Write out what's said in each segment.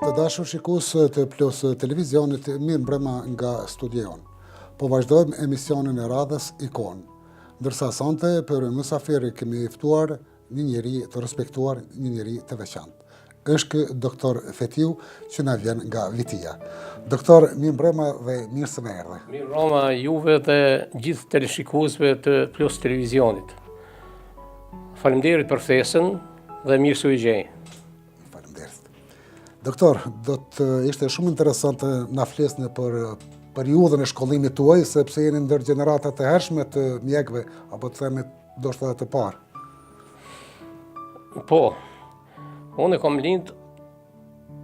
Të dashur shikues të Plus Televizionit, mirë mbrëma nga studion. Po vazhdojmë emisionin e radhës Ikon. Ndërsa sonte për mysafir kemi ftuar një njeri të respektuar, një njeri të veçantë. Është Dr.Feti që na vjen nga Vitia. Doktor, mirë mbrëma dhe mirë se më erdhe. Mirë mbrëma juve dhe gjithë teleshikuesve të Plus Televizionit. Faleminderit për ftesën dhe mirë se u gjej. Doktor, do të ishte shumë interesante na flisni për periudhën e shkollimit tuaj, sepse jeni ndër gjeneratat të hershme të mjekëve, apo të themi ndoshta të parë. Po, unë kam lind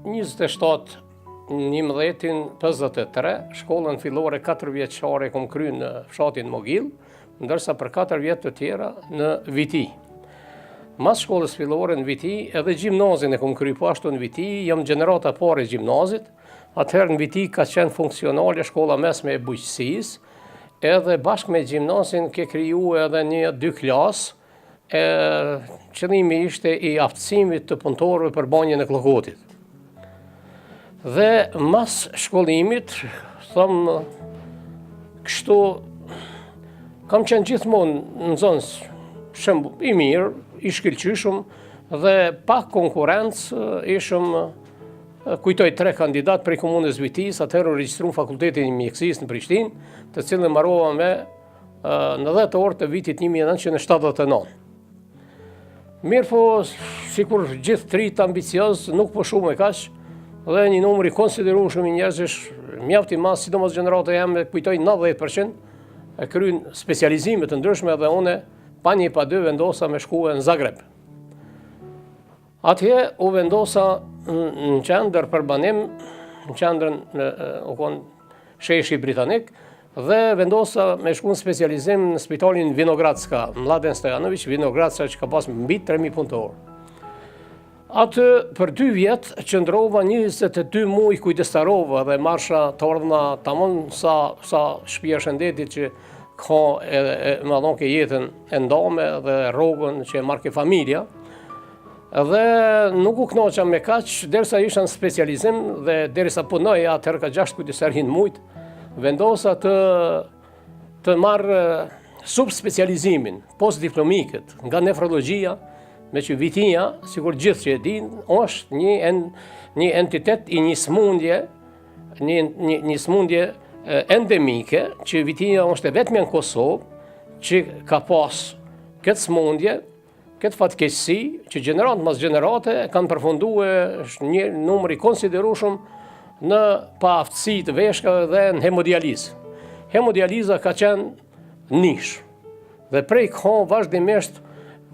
27/11/53, shkollën fillore 4 vjeçare kam kryer në fshatin Mogill, ndërsa për 4 vjet të tjera në Viti. Mas shkollës fillore në Viti, edhe gjimnazin e kom kry po ashtu në Viti, jam gjenerata pare gjimnazit, atëherë në Viti ka qenë funksionale shkolla mesme e bujqësisë, edhe bashkë me gjimnazin ke kriju edhe 2 klasë, qëllimi ishte i aftësimit të punëtorëve për banjën e klokotit. Dhe mas shkollimit, thëmë, kështu, kam qenë gjithmonë në zonë shembull i mirë, i shkëlqyshëm dhe pak konkurrencë ishëm, kujtoj 3 kandidat prej komunës Vitis, atëherë u regjistruan fakultetin e mjekësisë në Prishtinë, të cilën mbarova me në 10 orë të vitit 1979. Mirë po, sikur gjithë trit ambicioz, nuk po shumë e kaq, dhe një numër i konsiderueshëm i njerëzish, mjaft i madh, sidomos gjenerata jam, kujtoj 90% e kryen specializime të ndryshme dhe une pa një pa dy vendosa me shkue në Zagreb. Atje u vendosa në qendër për banim, në qendrën u konë sheshi britanik, dhe vendosa me shku në specializim në spitalin Vinogradska, Mladen Stojanović, Vinogradska që ka pas mbi 3.000 punëtorë. Atë për 2 vjetë qëndrova 22 muaj kujdestarova dhe marsha të ordhna tamon sa shtëpia shëndetit që ka më dhon ke jetën e ndame dhe rrogën që e marrë ke familja. Dhe nuk u knoqa me kaq, derisa isha në specializim dhe derisa punoja atëherë ka 6 kujdestarin mujt, vendosa të marrë subspecializimin, postdiplomikët nga nefrologjia, me që Vitia, sikur gjithë që e din, është një entitet i një smundje, një smundje endemike, që Vitia është e vetmja në Kosovë, që ka pas këtë smundje, këtë fatkeqësi, që gjenerat mas gjenerate kanë përfundue një numër i konsiderueshëm në paaftësi të veshkave dhe në hemodializë. Hemodializa ka qenë nish, dhe prej ka vazhdimisht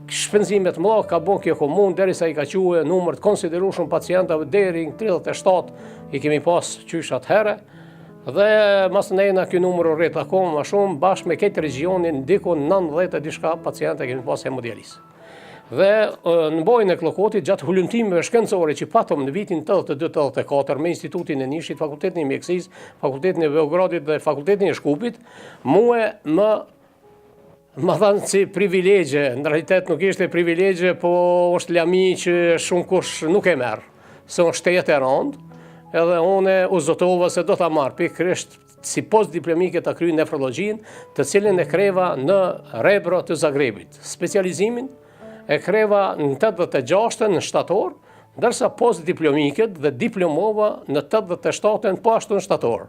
shpenzimet mëdha ka bën kjo komunë, derisa i ka quajë numër të konsiderueshëm pacientave deri në 37 i kemi pas qysh atëherë. Dhe mas nejna kjo numër u rrit akoma më shumë, bashkë me këtë regionin ndikon 90 e diçka pacientë kemi pas hemodializë. Dhe në bojën e Klokotit, gjatë hulumtimeve shkencore që patëm në vitin 82-84 me Institutin e Nishit, Fakultetin e Mjekësisë, Fakultetin e Beogradit dhe Fakultetin e Shkupit, mua më thanë si privilegje, në realitet nuk ishte privilegje, po është lami që shumë kush nuk e merë, se është shtetë e rëndë, edhe une u zotova se do të marrë pikërisht si postdiplomike të kryej nefrologjin, të cilën e kreva në Rebro të Zagrebit. Specializimin e kreva në 86 në shtator, ndërsa postdiplomikët dhe diplomova në 87 po ashtu në shtator.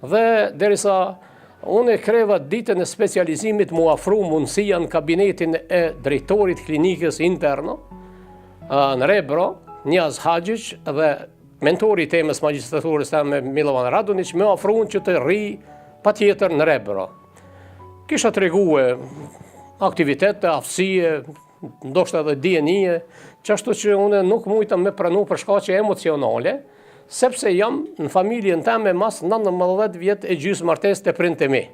Dhe derisa unë e kreva ditën e specializimit mu afru mundësia në kabinetin e drejtorit klinikës interno në Rebro, Njaz Hadjić dhe mentori i temës magjistraturës me Milovan Radonić me ofruan që të rri patjetër në Rebro. Kisha tregue aktivitete, aftësie, ndoshta edhe dienie, çashtu që unë nuk mujta me pranu për shkaqe emocionale, sepse jam në familjen time mas 19 vjet e gjysmë martesë të prindë mi.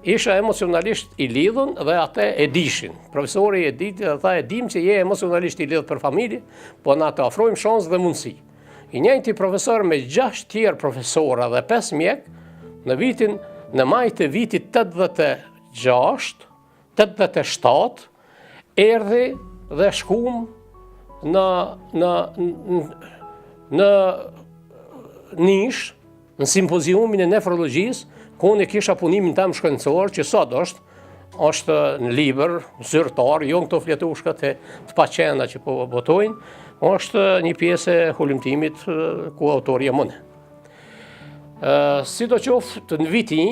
Isha emocionalisht i lidhun dhe ate e dishin. Profesori e diti dhe tha e dim që je emocionalisht i lidhur për familje, po na të ofrojmë shansë dhe mundësi. I njëjti profesor me 6 tjerë profesora dhe 5 mjek, në maj të vitit 86, 87, erdhi dhe shkum në nish, në simpoziumin e nefrologjisë, ku unë kisha punimin tam shkencor, që sot është në libër, zyrtar, jo në këto fletushkat të paqena që po botojnë, është një pjesë e hulumtimit ku autori jam unë. Sidoqoftë në viti,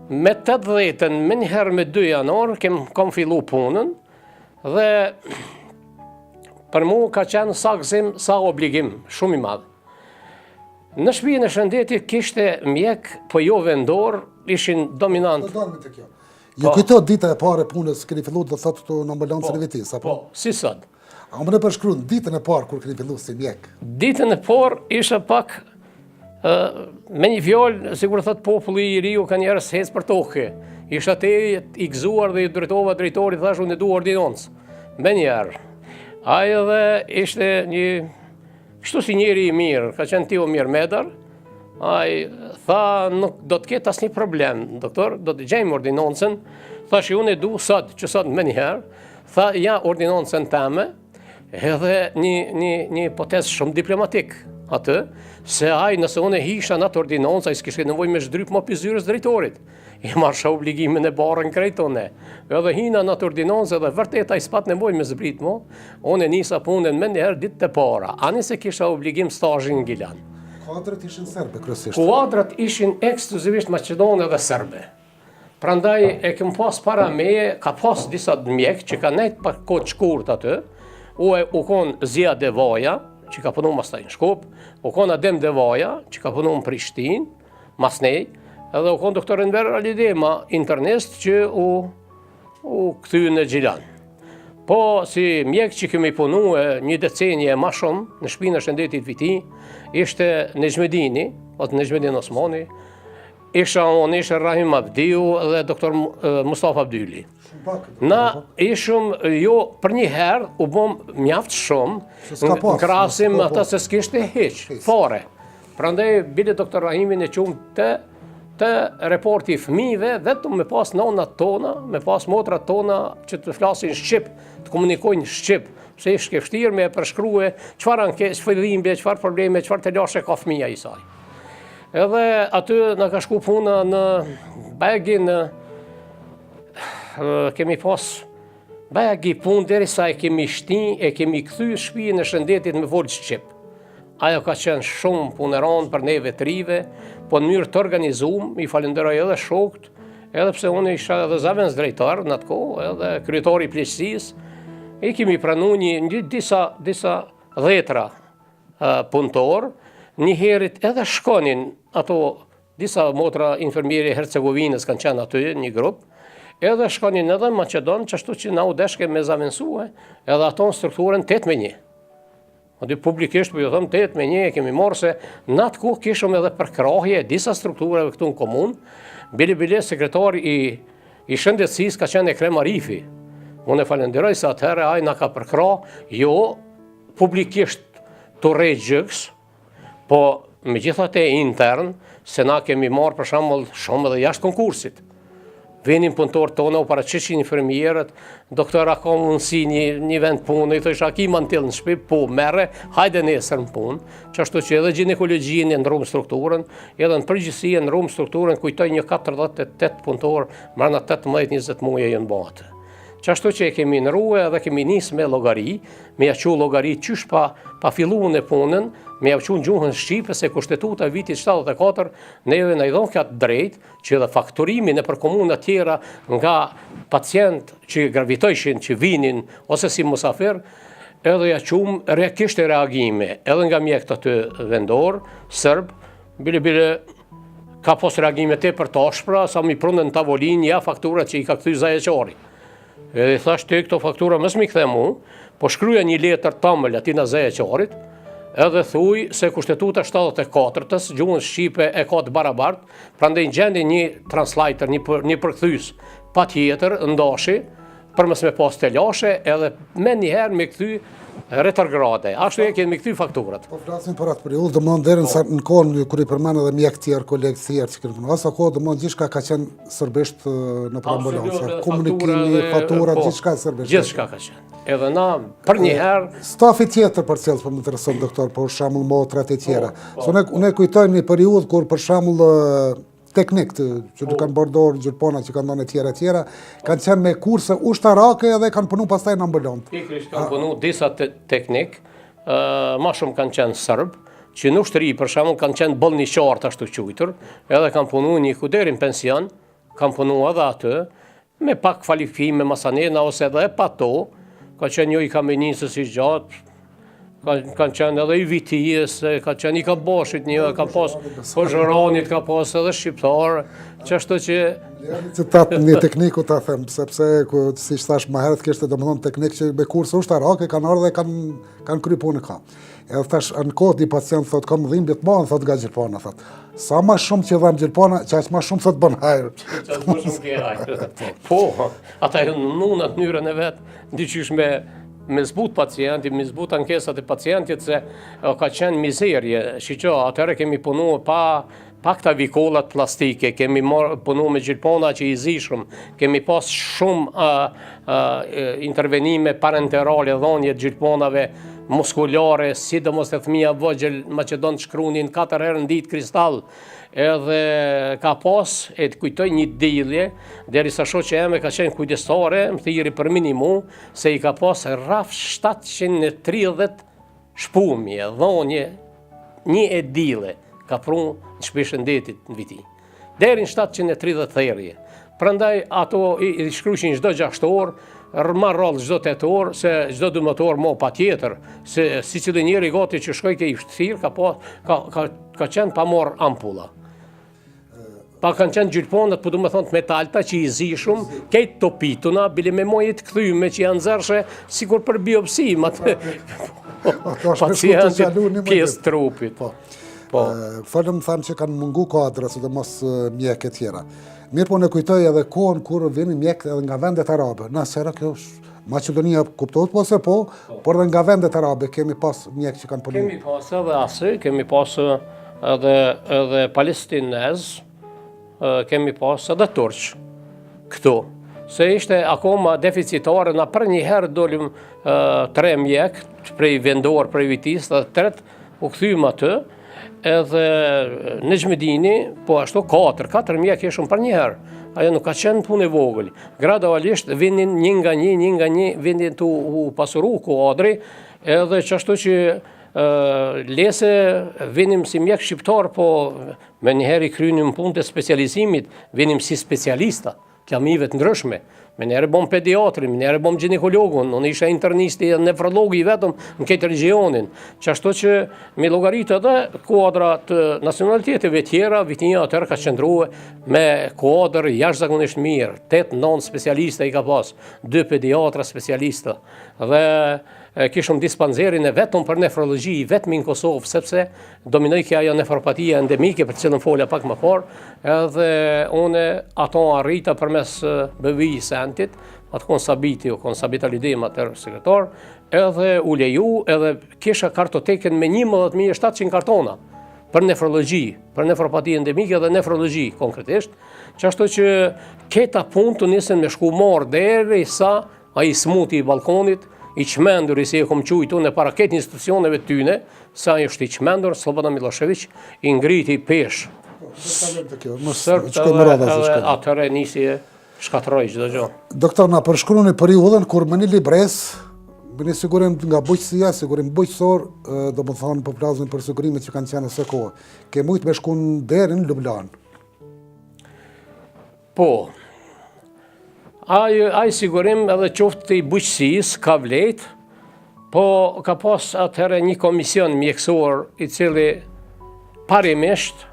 me 80-ën, me njëherë me 2 janar, kam fillu punën, dhe për mu ka qenë sa gëzim, sa obligim, shumë i madhë. Në shtëpinë e shëndetit kishte mjek, po jo vendor, ishin dominant. Ju kujto dita e parë punës, keni fillu dhe thotë të në ambulancën e vitis, apo? Po, si sot. A më në përshkru në ditën e parë kur keni fillu si mjek? Ditën e parë isha pak, me një fjallë, sigur thot populli i riu ka njerës hecë për toke. Isha te i gëzuar dhe i drejtova drejtori, thash unë e du ordinancë. Me njerë. Ajo dhe ishte një, kështu si njeri i mirë, ka qenë tio mirë medar, ajo tha nuk do të ketë asë një problem, doktor, do të gjejmë ordinancën, thash unë e du sot, që sot me njerë, tha ja ordinancën teme, edhe një hipotezë shumë diplomatik atë, se nëse unë e hisha në atë ordinancë, ai s'kishte nevojë me shdryp më pizyrës drejtorit. I marsha obligimin e barën krejtone. Edhe hina në atë ordinancë edhe vërtet ai s'pat nevojë me zbrit mo, unë e nisa punën me njëherë ditë të para, ani se kisha obligim stazhin në Gilan. Kuadrat ishin serbe kryesisht. Kuadrat ishin ekskluzivisht maqedonë dhe serbe. Prandaj e kem pas para meje, ka pas disa mjek që ka nejt për kohë shkurt aty, u konë Zia Devaja, që ka punu mas taj në Shkup, u konë Adem Devaja, që ka punu në Prishtin, mas nej, edhe u konë doktor Enver Alidema, internist, që u këthy në Gjilan. Po, si mjek që kemi punu një decenje ma shumë, në shpinë e shëndetit viti, ishte Nejmedini, ose Nejmedin Osmani, isha Rahim Abdiu dhe doktor Mustafa Abdyli. Na ishëm jo për një herë u bom mjaft shumë në krasim ata se s'kishte hiq, fare. Prandaj bile doktor Rahimin e qumë të reporti fëmijëve vetëm me pas nonat tona, me pas motrat tona që të flasin shqip, të komunikojnë shqip, se ishte vështirë me përshkrue çfarë ankesë, çfarë çfarë probleme, çfarë të lashe ka fëmija i saj. Edhe aty në ka shku puna në Begin, kemi pas Begi punë derisa e kemi kthy shtëpinë e shëndetit me volë shqip. Ajo ka qenë shumë puneron për neve të rive, po në mënyrë të organizum, i falenderoj edhe shokët, edhe pse unë isha edhe zavens drejtar në atë kohë, edhe kryetari i pleqësisë, i kemi pranu disa dhetra punëtor, një herit edhe shkonin ato disa motra infermieri Hercegovinës kanë qenë aty një grup, edhe shkonin edhe në Macedon, qashtu që na u deshke me zavensue, edhe ato në strukturën 8-1. Adi publikisht, po ju thëmë 8-1, kemi morë se në atë kohë kishëm edhe përkrahje disa strukturave këtu në komunë, bile sekretari i shëndetësisë ka qenë Ekrem Arifi. Unë e falenderoj se atëherë ai na ka përkrah, jo publikisht të rejgjëks, po me gjithat e intern, se na kemi marë për shembull shumë edhe jashtë konkursit. Venin punëtor tonë, u paraqeshin infermierët, doktora ka mundësi një vend punë, i thosha a ki mantil në shtëpi, po merre, hajde nesër në punë, qashtu që edhe ginekologjin e ndrumë strukturën, edhe në përgjithësi e ndrumë strukturën, kujtoj një 48 punëtor, mërna 18-20 muje jënë batë. Qashtu që e kemi nërue edhe kemi nisë me logari, me jaqu logari qysh pa fillu në punën, me jaqu në gjuhën Shqipe se kushtetuta vitit 74, neve në idhon këtë drejt që edhe fakturimin e për komunat tjera nga pacient që gravitojshin, që vinin, ose si mysafir, edhe jaqum kishte reagime, edhe nga mjekët aty vendor, sërb, bile ka pos reagime te për tashpra, sa mi prunën në tavolin, ja fakturat që i ka këthy zajeqari. Edhe thash të këto faktura mësë mi kthe mu, po shkruja një letër tamël ati në zajeqarit, edhe thuj se kushtetuta 74-ës, gjuhën Shqipe e ka të barabartë, prandaj gjendi një translator, një përkthys, pa tjetër, ndashi, për mësë me pas të lashe, edhe me njëherë me këthy retrograde. Ashtu e kemi këthy fakturat. Po flasim për atë periudhë, do më nderën në kohën kër i përmenë edhe mjek tjerë, kolegë tjerë që kënë punë. Asa kohë do më gjithka ka qenë sërbisht në ambulancë. Komunikimi, fakturat, gjithka sërbisht. Gjithka ka qenë. edhe na për një herë... Stafi tjetër për cilës për më intereson, doktor, për shembull motrat e tjera. So ne kujtojmë një periudhë kur për shembull teknikët që nuk kanë bordor, gjurpona që kanë dhënë e tjera, kanë qenë me kurse ushtarake edhe kanë punu pastaj në ambulant. Pikrisht kanë punu disa teknik, ma shumë kanë qenë sërbë, që në ushtëri për shembull kanë qenë bollniqartë ashtu quajtur, edhe kanë punu një deri në pension, kanë punu edhe aty, me pak kvalifikime masanena ose edhe pa to, ka qenë një i kamenisës i gjatë, kanë qenë edhe i vitijës, ka qenë i ka boshit një, ka pas pozhëronit, ka pas edhe shqiptar, që ashtu që... Citat një tekniku ta them, sepse, si thash më herët, kishte domethënë teknik që me kurse ushtarake kanë ardhur dhe kanë kry punë ka. Edhe thash, në kohë një pacient thot, kam dhimbje të mëdha, thot nga gjilpana, thot. Sa më shumë që dham gjilpana, qaq më shumë thot bën hajër. Qaq më shumë ke hajër. Po, ata e në natyrën e vet, ndiqysh me zbut pacienti, me zbut ankesat e pacientit se ka qenë mizerje. Shiqo, atëherë kemi punu pa këta vikollat plastike, kemi punu me gjilpona që i zishëm, kemi pas shumë intervenime parenterale, dhonje gjilponave muskulare, sidomos të fëmija vogël Maqedon shkrunin 4 herë në ditë kristall. Edhe ka pas, e të kujtoj një dilje, derisa shoqja eme ka qenë kujdestare, më thiri për minimu, se i ka pas rraf 730 shpumje, dhonje, një e dile, ka prunë në shpishëndetit në viti. Deri në 730 therje. Prandaj ato i shkryshin çdo 6 orë, rmarrall çdo 8 orë, se çdo 12 orë mo pa tjetër, se si cili njeri gati që shkoj ke i shtirë, ka qenë pa morë ampulla. Pa kanë qenë gjilponat, po du me thonë të metalta që i zishum, kejtë topituna, bili me mojit këthyme që janë zërshe, sikur për biopsi, pacientit pjesë trupit. Falem thamë që kanë mungu kadra, së dhe mos mjek e tjera. Mirë po në kujtoj edhe kohën kur vini mjek edhe nga vendet arabe. Na sera kjo Maqedonia kuptohet po se po, por edhe nga vendet arabe kemi pas mjek që kanë punu. Kemi pas edhe asë, kemi pas edhe palestinez, kemi pas edhe turq këtu. Se ishte akoma deficitare, na për një herë dolim 3 mjek prej vendor, prej vitis, dhe 3 u këthym atë, edhe në Xhmedini, po ashtu 4 mjek ishëm për një herë. Ajo nuk ka qenë punë e vogël. Gradualisht vinin një nga një, vinin të u pasuru kuadri, edhe që ashtu që lese vinim si mjek shqiptar, po me njëherë i krynim punë të specializimit, vinim si specialista, klamive të ndryshme. Me njerë bom pediatri, me njerë bom ginekologun, unë isha internisti e nefrologi vetëm në këtë regionin. Që ashtu që me logaritë edhe kuadra të nacionaliteteve tjera, vitinja atër ka qëndruhe me kuadrë jashtëzakonisht mirë, 8-9 specialista i ka pas, 2 pediatra specialista. Dhe kishëm dispanzerin e vetëm për nefrologji, vetëm në Kosovë, sepse dominoj kja ajo nefropatia endemike për cilën folja pak më parë, edhe une ato arrita përmes BVI sentit, atë konsabiti o konsabitalidim atër sekretar, edhe u leju, edhe kisha kartoteken me 11.700 kartona për nefrologji, për nefropatia endemike dhe nefrologji konkretisht, që ashtu që keta punë të nisën me shku marë deri sa a i smuti i balkonit, i qmendur i si e kom qujtu në para ketë institucioneve tyne, sa i është i qmendur, Slobodan Milošević, i ngriti pesh. Sërt edhe atëre nisi e shkatroj çdo gjë. Doktor, na përshkruan në periudhën kur më një libres, më një sigurim nga bujqësia, sigurim bujqësor, do më thonë po plazën për sigurimet që kanë qenë së kohë. Ke mujtë me shkun deri në Ljubljan? Po, Ai sigurim edhe qoftë i bujqësis ka vlet, po ka pas atëherë një komision mjekësor i cili parimisht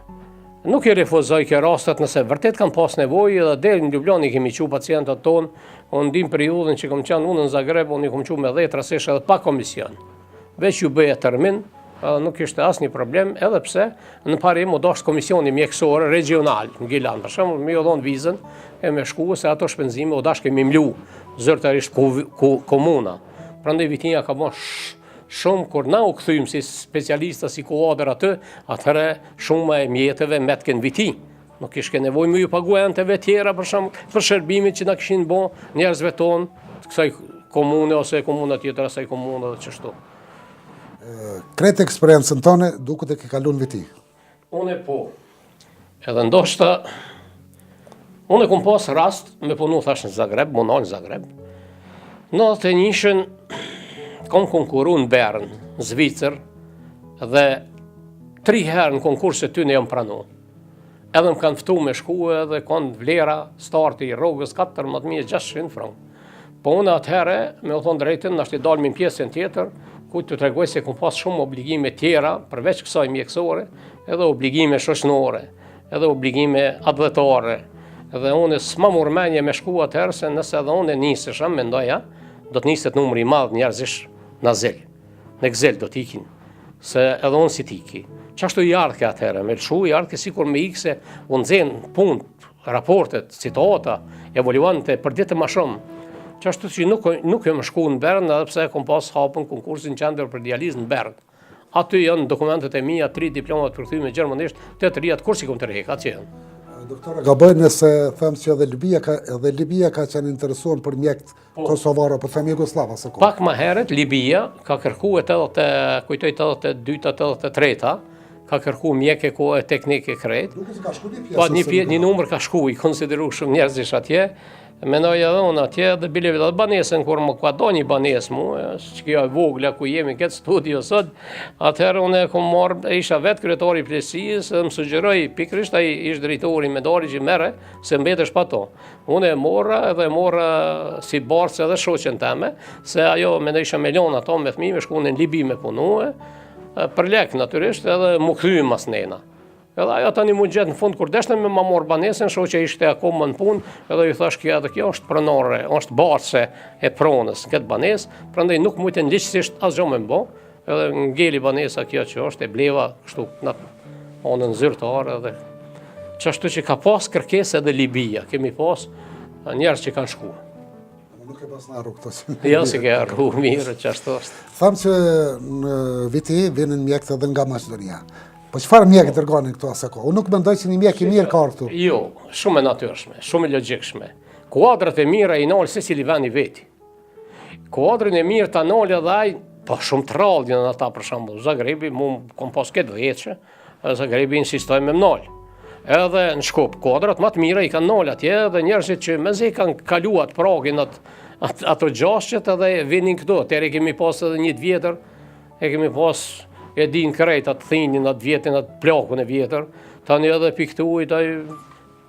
nuk i refuzoj ke rastet nëse vërtet kanë pas nevojë dhe deri në Ljubljan i kemi qu pacientat tonë, unë ndim periudhën që kom qenë unë në Zagreb, unë i kom qu me 10 rastesh edhe pa komision. Veç ju bëje termin, nuk ishte asë një problem, edhe pse në parim u dashtë komisioni mjekësor regional në Gilan, për shembull më u dhonë vizën e me shku se ato shpenzime u dashtë kemi mlu zyrtarisht komuna. Prandaj vitinja ka bo shumë kur na u këthym si specialista, si kuadër atë, atëre shumë e mjetëve me të kënë viti. Nuk ishke nevoj më ju paguajanteve tjera për shërbimit që na kishin bo njerëzve tonë të kësaj komune ose komuna tjetër asaj komune dhe qështu. Kretë eksperiencën tonë duket e ke kalun viti. Unë po, edhe ndoshta, unë kom pas rast me punu thash në Zagreb, munal në Zagreb. Në të njëshën, kom konkuru në Bern, në Zvicër, dhe 3 herë në konkurse ty në jam pranu. Edhe më kanë ftu me shku edhe kanë vlera starti i rrogës 14.600 frank. Po unë atëherë, me u thonë drejtën, nështë i dalë min pjesën tjetër, ku të tregoj se kom pas shumë obligime tjera, përveç kësaj mjekësore, edhe obligime shoqënore, edhe obligime advetare. Edhe unë s'ma murmenje me shku atëherë, se nëse edhe unë nisësha, mendoja, do të niset numri i madh njerëzish në zel. Në gzel do t'ikin, se edhe unë si t'iki. Qashtu i ardhke atëherë, me lëshu i ardhke sikur me ikë se unë zenë punë, raportet, citata, evoluante për ditë ma shumë. Qashtu që nuk jam shku në Bern, edhe pse kom pas hapën konkursin qendër për dializë në Bern. Aty janë dokumentet e mia, 3 diplomat përkthyme gjermanisht, 8 rijat kursi kom të rek, aty janë. Doktore, gaboj nëse them që edhe Libia ka qenë interesuar për mjekët kosovarë, po them Jugoslava së kohë. Pak më herët Libia ka kërkuar 82-83, ka kërku mjekë ku e teknike krejt. Duke se ka shku Po një numër ka shku, i konsideru shumë njerëzish atje. Menoj edhe unë atje dhe bile vetë banesën, kur më ka do një banesë mu, që kjo e vogla ku jemi këtë studio sot, atëherë unë e kom marrë, isha vetë kryetari i plesisë, më sugjeroj pikrisht ai ish drejtori me dori që mere, se mbetesh pa to. Unë e morra edhe morra si barcë edhe shoqen teme, se ajo me isha me lona ato me fëmijë, me shku në Libi me punue, për lek natyrisht edhe mu kthy mas nena. Edhe ajo tani mu gjetë në fund kur deshte me ma morë banesën, shoqja ishte akoma në punë, edhe ju thash kjo edhe kjo është pronore, është barse e pronës në këtë banesë, prandaj nuk mujten ligjësisht asgjë me mbo, edhe ngeli banesa kjo që është e bleva kështu në anën zyrtare edhe qashtu që ka pas kërkesë edhe Libia, kemi pas njerëz që kanë shku. Nuk e pas në arru këto. Jo si ke arru mirë, qashtu është. Thamë që në viti vinin mjekët edhe nga Maqedonia. Po çfarë mjekë dërgonin këtu asaj kohë? Unë nuk mendoj që një mjek i mirë ka këtu. Jo, shumë e natyrshme, shumë e logjikshme. Kuadrat e mira i nol secili vend i veti. Kuadrin e mirë ta nol edhe ai, po shumë të rrallë janë ata për shembull. Zagrebi mu kom pas këtë vjeçë, Zagrebi insistoi me nol. Edhe në Shkup, kuadrat më të mira i kanë nol atje dhe njerëzit që mezi kanë kaluar pragin ato gjashtë edhe vinin këtu. Atëherë kemi pas edhe një vjetër, e kemi pas e din krejt atë thinin, atë vjetin, atë plakun e vjetër, tani edhe piktuit,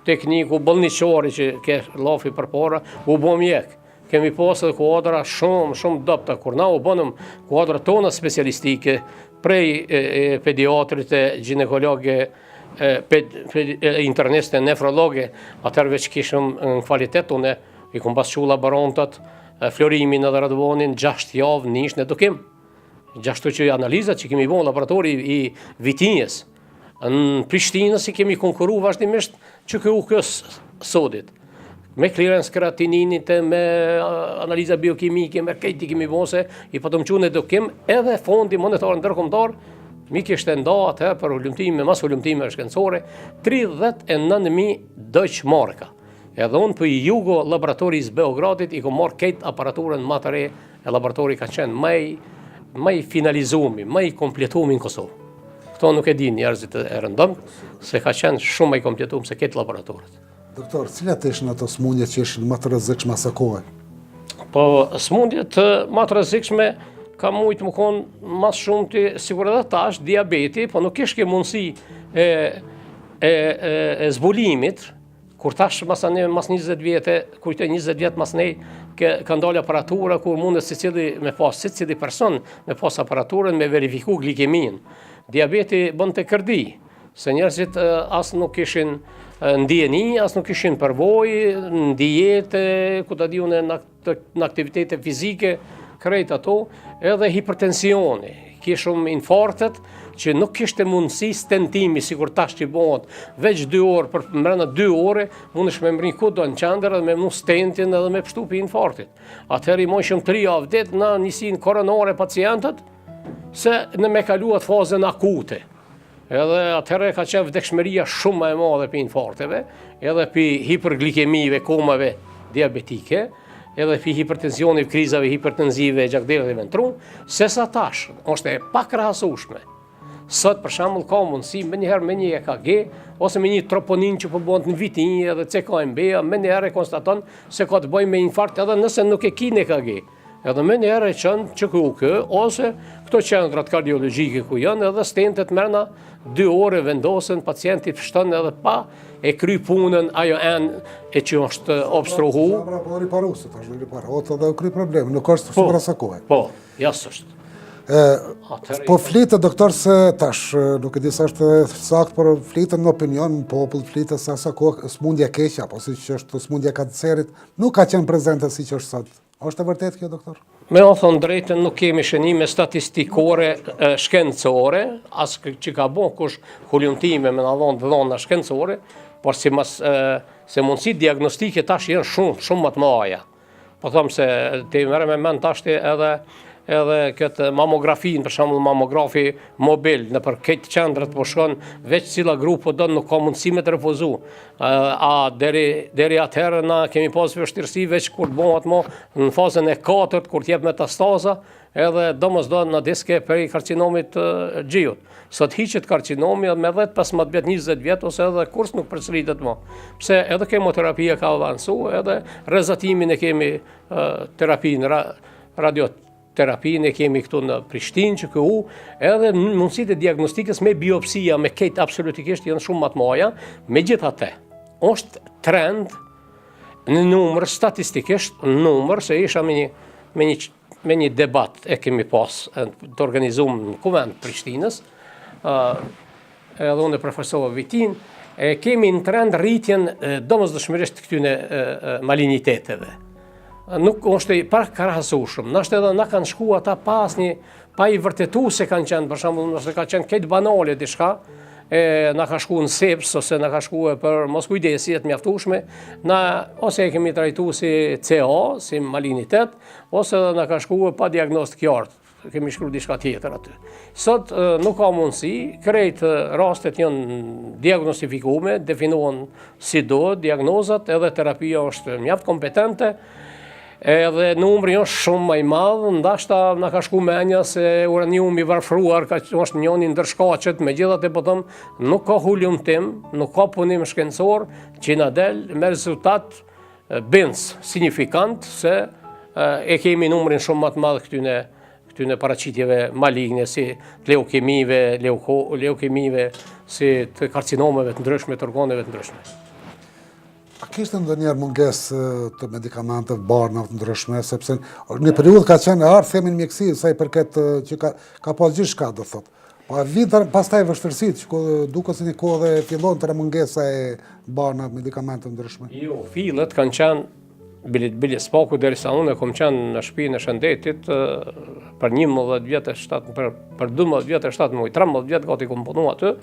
tekniku bolniqori që ke lafi për para, u bo mjek. Kemi pas edhe kuadra shumë dopta, kur na u bonëm kuadra tona specialistike, prej pediatrit e ginekologe, interniste, nefrologe, atërve që kishëm në kvalitet, une i kom pas shu laborantat, Florimin edhe Radvonin, 6 javë nish në edukim. Gjashtu që analizat që kemi bo në laboratori i Vitinjes, në Prishtinës i kemi konkuru vazhdimisht që kjo kësë sodit. Me clearance kreatininit, me analiza biokimike, me kejti kemi bo se i patëm që në edukim edhe fondi monetar ndërkombëtar, mi kishte nda atë për ullumtime, mas ullumtime shkencore, 39.000 Deutsche Marka. Edhe unë për jugo laboratoris Beogradit i kom marrë kejt aparaturën më të re, e laboratori ka qenë më i finalizumi, më i kompletumi në Kosovë. Këto nuk e din njerëzit e rëndëm, se ka qenë shumë më i kompletum se këtë laboratorët. Doktor, cilat ishin ato smundjet që ishin më të rrezikshme asaj kohe? Po, smundjet më të rrezikshme ka mujtë më konë mas shumë të sigurisht edhe tash, diabeti, po nuk ishke mundësi e zbulimit, kur tash mas 20 vjetë, kujtoj 20 vjetë mas nej, ka ndalë aparatura kur mundet secili person me pas aparaturën me verifiku glikemin. Diabeti bën të kërdi, se njerëzit as nuk ishin ndjeni, as nuk ishin përvoj, në diete, ku ta diun në aktivitete fizike, krejt ato, edhe hipertensioni, kishëm infartet, që nuk kishte mundësi stentimi, sikur tash që bëhet veç 2 orë, për mbrana 2 ore, mundesh me mbrin kudo në qendër edhe me mnu stentin edhe me pështupi infartit. Atëherë i mojshëm 3 javë ditë na nisin koronare pacientët, se në me kaluat fazën akute. Edhe atëherë ka qenë vdekshmëria shumë e madhe për infarteve, edhe për hiperglikemive, komave diabetike, edhe për hipertensionit, krizave hipertenzive, gjakdele dhe ventru, se sa tash, është e pakrahasueshme. Sot për shembull ka mundësi me një EKG ose me një troponin që po bëhet në vitin edhe CKMB, me njëherë konstaton se ka të bëjë me infarkt edhe nëse nuk e ki në EKG. Edhe me njëherë qënë që ku ose këto qendrat kardiologjike ku janë edhe stentet mrena 2 ore vendosen, pacienti shton edhe pa e kry punën ajo e që është obstruhu. Po riparuese tash, riparohet edhe kry problem, nuk është super sa kohë. Po, jasht është. Po flitet doktor se tash, nuk e di sa është sakt, por flitet në opinion, në popull flitet se sa kohë smundja keqe, apo si që është smundja kancerit, nuk ka qenë prezente si që është sot. Është e vërtet kjo, doktor? Me o thonë drejtën, nuk kemi shënime statistikore shkencore, as që ka bo kush hullumtime me në dhona shkencore, por se mundësi diagnostike tash jenë shumë më të mëdha. Po thëmë se te merre me mend tash edhe këtë mamografin, për shembull mamografi mobil, në për këtë qendrat po shkon, veç cila grupo do nuk ka mundësi me të refuzu. Deri atëherë na kemi pas vështirësi veç kur bëhet mo në fazën e 4, kur t'jep metastaza, edhe domosdoshmë në diske për karcinomit gjiut. Sot hiqet karcinomi me 10-15 vjet, 20 vjet ose edhe kurs nuk përsëritet më. Pse edhe kemoterapia ka avancuar, edhe rezatimin e kemi terapinë radioterapinë e kemi këtu në Prishtinë që edhe mundësitë e diagnostikës me biopsia, me këtë absolutikisht janë shumë më të mëdha. Megjithatë, është trend në numër statistikisht, se isha me një debat e kemi pas të organizuar në kuvend Prishtinës, edhe unë e profesor Vitin, kemi në trend rritjen domosdoshmërisht këtyne maliniteteve. Nuk është i pakrahasueshëm. Nështë edhe na kanë shku ata pa i vërtetu se kanë qenë, për shembull, nëse ka qenë këtë banale diçka, na ka shku në seps, ose na ka shku për mos kujdesi të mjaftueshme, ose e kemi trajtu si CA, si malinitet, ose na ka shku pa diagnostik qartë. Kemi shkruar diçka tjetër aty. Sot nuk ka mundësi, krejt rastet janë diagnostifikuar, definohen si do, diagnozat edhe terapia është mjaft kompetente, edhe numri është shumë më i madh, ndashta na ka shku menja se uraniumi i varfruar është njëri ndër shkaqet, megjithatë po them, nuk ka hulumtim, nuk ka punim shkencor që na del me rezultat bens signifikant se e kemi numrin shumë më të madh këtyne paraqitjeve maligne, si të leukemive, si të karcinomeve të ndryshme, të organeve të ndryshme. A kishte ndonjëherë mungesë të medikamenteve, barnave të ndryshme, sepse në periudhë ka qenë themin mjekësi, sa i përket që ka pas gjithçka, do thotë. Po vitën pastaj vështirësitë, që duket se një kohë dhe fillon të mungesa e barnave, medikamenteve të ndryshme. Jo, fillet kanë qenë bilet spaku derisa unë kom qenë në shtëpinë e shëndetit për 11 vjet e 7, për 12 vjet e 7 muaj, 13 vjet gati kom punu aty.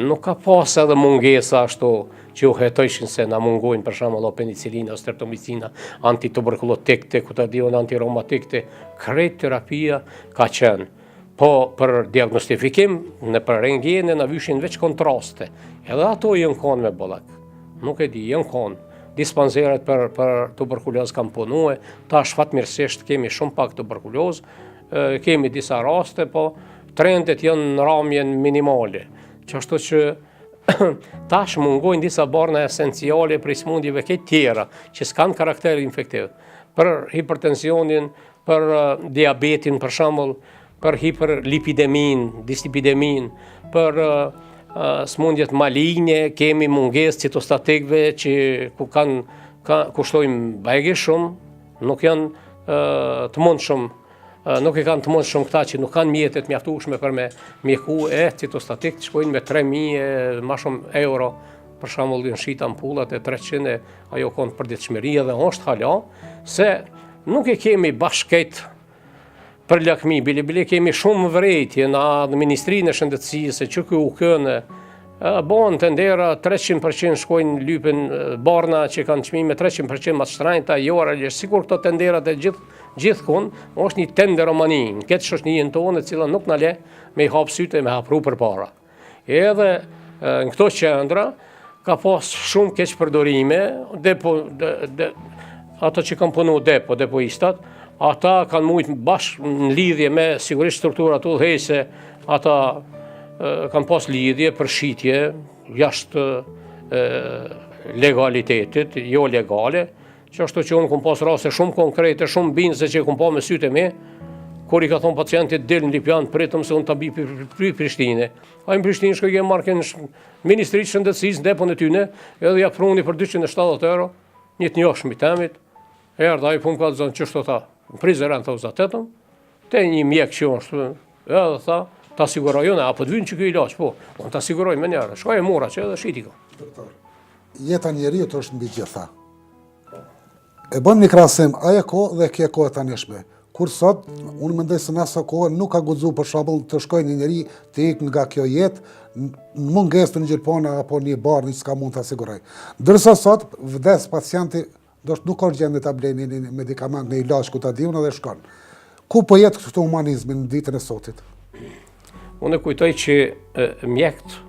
Nuk ka pas edhe mungesa ashtu që u hetojshin se na mungojnë për shembull penicilina, streptomicina, antituberkulotikte, kutadion antiromatikte, krejt terapia ka qenë. Po për diagnostifikim në për rentgene na vyshin veç kontraste. Edhe ato janë konë me bollak. Nuk e di, janë konë. Dispanzeret për tuberkulozë kam punue, tash fatmirësisht kemi shumë pak tuberkulozë, kemi disa raste, po trendet janë në ramjen minimale. Qashtu që tash mungojnë disa barna esenciale për smundjeve këtë tjera, që s'kanë karakter infektiv. Për hipertensionin, për diabetin, për shembull, për hiperlipidemin, dislipidemin, për smundjet maligne, kemi mungesë citostatikëve që kushtojnë bajgi shumë, nuk janë të mundshëm, nuk e kanë të mundshëm këta që nuk kanë mjetet mjaftueshme për me mjeku citostatik, shkojnë me 3.000 më shumë euro, për shembull në shit ampullat e 300, ajo konë për ditëshmëri edhe është hala, se nuk e kemi bashkët për lakmi, bile kemi shumë vërejtje në Ministrinë e Shëndetësisë, që u kënë, bon të ndera 300% shkojnë lypen barna që kanë çmime 300% më të shtrenjta, jo realisht, sikur këto tenderat e gjithkund, është një tenderomani, në këtë shoqërinë tonë, e cila nuk na le me i hap sytë e me hapru përpara. Edhe në këto qendra ka pas shumë keq përdorime, ata që kanë punu depoistat, ata kanë mujtë bashkë në lidhje me sigurisht strukturat udhëheqëse, ata kanë pas lidhje për shitje jashtë legalitetit, jo legale, që ashtu që unë kom pas raste shumë konkrete, shumë bindëse që kom pa me sytë e me, kur i ka thonë pacientit del në Lipjan, pritëm se unë të bi për Prishtine. A i në Prishtinë shkoj kemë marrë në Ministritë Shëndetësisë, në depon e tyne, edhe ja pruni për 270 euro, një të njohshëm i temit, erdha i punë ka të zonë qështu ta, në prizeren të uzatetëm, te një mjek që është, edhe tha, ta sigurojone, apo të vynë që kjo ilaç, po, unë ta siguroj me njerë, shkoj e mura që edhe shiti ko. Jeta njeriut është mbi gjitha. E bëm një krasim, aja kohë dhe kje kohë të nishme. Kur sot, unë mendoj se nësa kohë nuk ka guxu për shembull të shkoj një njeri të ikë nga kjo jetë në mungesë të një gjelpona apo një barë, një s'ka mund të asiguroj. Ndërsa sot, vdes pacienti, nuk ka gjendje ta blejë një medikament, një ilaç ku ta diun edhe shkon. Ku po jetë këtu humanizmi në ditën e sotit? Unë e kujtoj që mjekët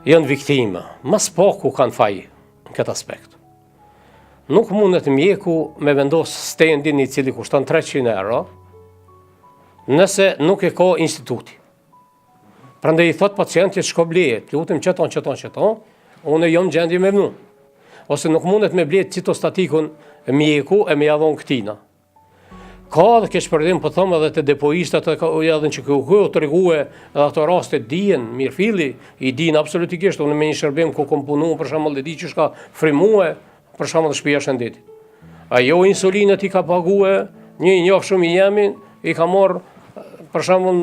janë viktima, mas paku kanë faj në këtë aspekt. Nuk mundet mjeku me vendos stendin i cili kushton 300 euro, nëse nuk e ka instituti. Prandaj i thot pacientit shko blejet, lutem qëton, unë jam gjendje me vnu. Ose nuk mundet me blejet citostatikun mjeku e me javon këtina. Ka dhe ke shpërdim për thëmë edhe të depoistat edhe që kjo të regue edhe ato rastet dijen, mirëfili, i dijen absolutikisht, unë me një shërbim ku kom punu, për shembull dhe di që shka frimue, për shembull shtëpia Shëndetit. Ajo insulinët i ka pague, një njohshëm i jemi, i ka marrë, për shembull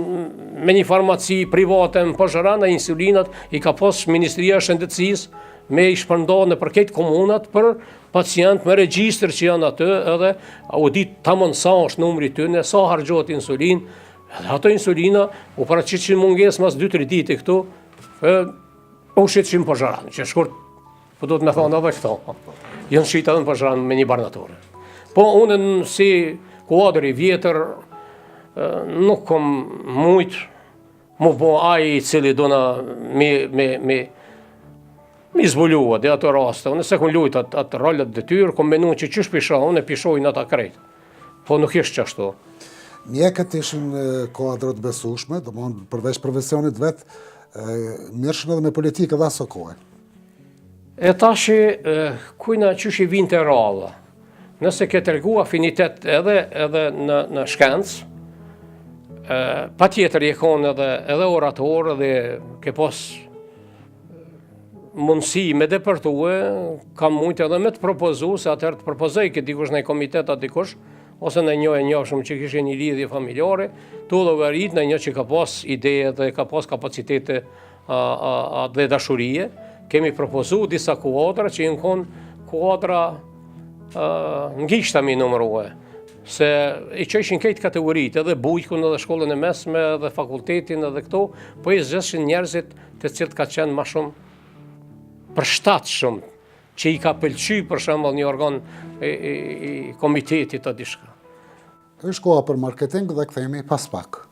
me një farmaci private në Pozhërana, insulinat i ka pas Ministria e Shëndetësisë me i shpërndarë në përket komunat për pacient me regjistër që janë aty, edhe audit tamam sa është numri tyne, sa harxhohet insulin, edhe ato insulina u paraqitëshin mungesë mas 2-3 ditë këtu, u shitëshin Pozhëran, që shkurt po do të me thonë edhe këto. Janë shita edhe në Pozhëran me një barnatore. Po unë si kuadër i vjetër nuk kom mujt mu bo ai i cili dona mi zbulua dhe ato raste. Unë se kun lujt atë rolet detyrë, kom menu që qysh pisha, unë e pishoj në ata krejt. Po nuk ishtë qashtu. Mjekët ishin kuadrët besueshme, domthonë përveç profesionit vetë, mirëshin edhe me politikë dhe aso kohë. E tashi, kujna qysh i vinte ralla. Nëse ke tregu afinitet edhe në shkencë, pa tjetër je konë edhe orator dhe ke pas mundësi me depërtue, kam mujtë edhe me të propozu, se atëherë të propozoj këtë dikush në komitet atë dikush, ose në një e njohshëm që kishe një lidhje familjare, tu llogarit në një që ka pas ide dhe ka pas kapacitete dhe dashurie, kemi propozu disa kuadra që jenë konë kuadra ngishtami numërue, se i qëshin këtë kategoritë, edhe bujkun, edhe shkollën e mesme, edhe fakultetin, edhe këto, po i zgjeshën njerëzit të cilët ka qenë ma shumë përshtatshëm, që i ka pëlqy për shembull një organ i komitetit të dishka. Është koha për marketing dhe kthehemi pas pak.